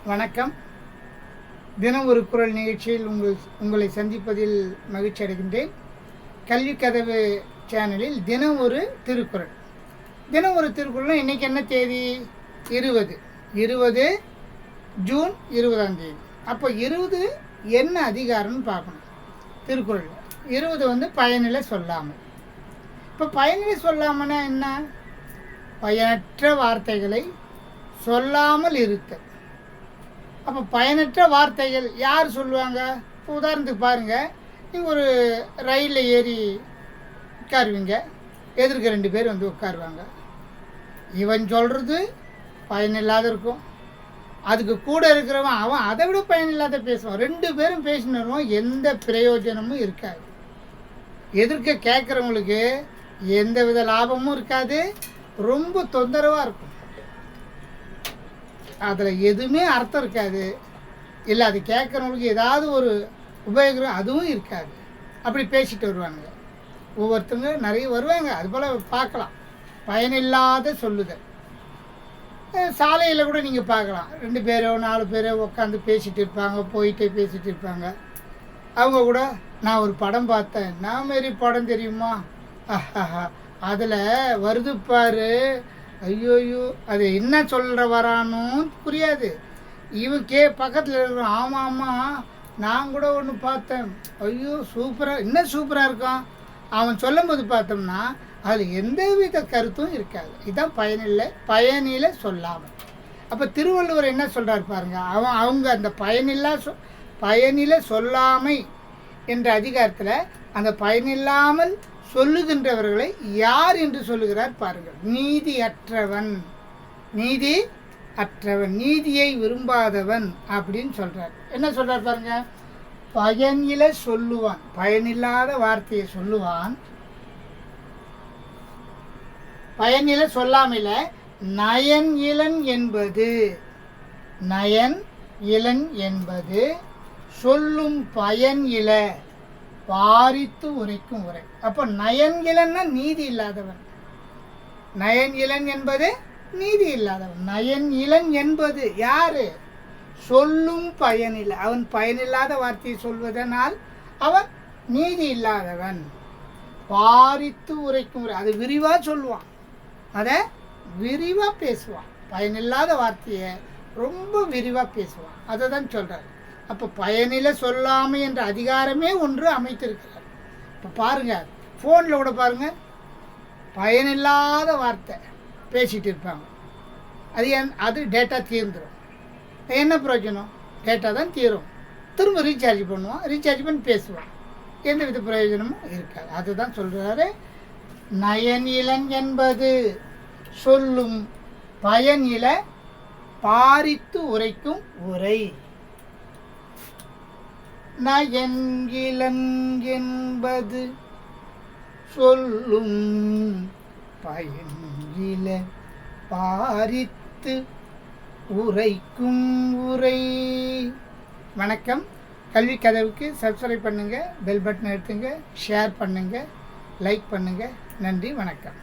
வணக்கம். தினம் ஒரு குரல் நிகழ்ச்சியில் உங்களை சந்திப்பதில் மகிழ்ச்சி அடைகின்றேன். கல்வி கதவு சேனலில் தினம் ஒரு திருக்குறள். தினம் ஒரு திருக்குறள். இன்றைக்கி என்ன தேதி? 20 ஜூன் 20 அப்போ 20 என்ன அதிகாரம்னு பார்க்கணும். திருக்குறள் 20 பயனில சொல்லாமல். இப்போ பயனில சொல்லாமல்னா என்ன? பயனற்ற வார்த்தைகளை சொல்லாமல் இருத்தல். அப்போ பயனற்ற வார்த்தைகள் யார் சொல்லுவாங்க? இப்போ உதாரணத்துக்கு பாருங்கள், நீங்கள் ஒரு ரயிலில் ஏறி உட்காருவீங்க, எதிர்க்க 2 பேர் வந்து உட்காருவாங்க. இவன் சொல்கிறது பயனில்லாத இருக்கும், அதுக்கு கூட இருக்கிறவன் அவன் அதை விட பயனில்லாத பேசுவான். 2 பேரும் பேசின்னு வருவான், எந்த பிரயோஜனமும் இருக்காது. எதிர்க்க கேட்குறவங்களுக்கு எந்த வித லாபமும் இருக்காது, ரொம்ப தொந்தரவாக இருக்கும். அதில் எதுவுமே அர்த்தம் இருக்காது, இல்லை அது கேட்குறவங்களுக்கு ஏதாவது ஒரு உபயோகம் அதுவும் இருக்காது. அப்படி பேசிட்டு வருவாங்க. ஒவ்வொருத்தங்க நிறைய வருவாங்க, அதுபோல் பார்க்கலாம். பயனில்லாத சொல்லுதல் சாலையில் கூட நீங்கள் பார்க்கலாம். 2 பேரோ 4 பேரோ உட்காந்து பேசிகிட்டு இருப்பாங்க, போயிட்டே பேசிகிட்டு இருப்பாங்க. அவங்க கூட நான் ஒரு படம் பார்த்தேன், நான் மாரி படம் தெரியுமா, அதில் வருது பாரு, ஐயோயோ அது என்ன சொல்கிற வரானோ புரியாது. இவன் பக்கத்தில் இருக்கிறான், ஆமாம் ஆமாம் நான் கூட ஒன்று பார்த்தேன், ஐயோ சூப்பராக, இன்னும் சூப்பராக இருக்கான். அவன் சொல்லும்போது பார்த்தோம்னா அதில் எந்த வித கருத்தும் இருக்காது. இதுதான் பயனில சொல்லாமல். அப்போ திருவள்ளுவர் என்ன சொல்கிறார் பாருங்க, அவங்க அந்த பயனில சொல்லாமை என்ற அதிகாரத்தில் அந்த பயனில்லாமல் சொல்லுகின்றவர்களை யார் என்று சொல்லுகிறார் பாருங்கள். நீதி அற்றவன், நீதியை விரும்பாதவன் அப்படின்னு சொல்கிறார். என்ன சொல்கிறார் பாருங்க, பயனில சொல்லுவான், பயனில்லாத வார்த்தையை சொல்லுவான். பயனில சொல்லாமல நயன் இளன் என்பது சொல்லும் பயன் இல பாரித்து உரைக்கும் உரை. அப்போ நயன் இளன்னா நீதி இல்லாதவன். நயன் இளன் என்பது நீதி இல்லாதவன். நயன் இளன் என்பது யாரு? சொல்லும் பயனில்லை. அவன் பயனில்லாத வார்த்தையை சொல்வதனால் அவன் நீதி இல்லாதவன். பாரித்து உரைக்கும் உரை, அது விரிவாக சொல்லுவான், அதை விரிவாக பேசுவான். பயனில்லாத வார்த்தையை ரொம்ப விரிவாக பேசுவான், அதை தான் சொல்கிறார். அப்போ பயனில சொல்லாமை என்ற அதிகாரமே ஒன்று அமைத்திருக்கிறார். இப்போ பாருங்கள், ஃபோனில் கூட பாருங்கள், பயனில்லாத வார்த்தை பேசிகிட்டு இருப்பாங்க. அது டேட்டா தீர்ந்துடும். என்ன பிரயோஜனம்? டேட்டா தான் தீரும், திரும்ப ரீசார்ஜ் பண்ணுவான், ரீசார்ஜ் பண்ணி பேசுவான், எந்த வித பிரயோஜனமும் இருக்காது. அதுதான் சொல்கிறாரு, நயன் இளன் என்பது சொல்லும் பயனில பாரித்து உரைக்கும் உரை. நயன் இளன் என்பது சொல்லும் பயனில பாரித்து உரைக்கும் உரை. வணக்கம். கல்வி கதவுக்கு சப்ஸ்கிரைப் பண்ணுங்கள், பெல் பட்டன் எடுத்துங்க, ஷேர் பண்ணுங்கள், லைக் பண்ணுங்கள். நன்றி, வணக்கம்.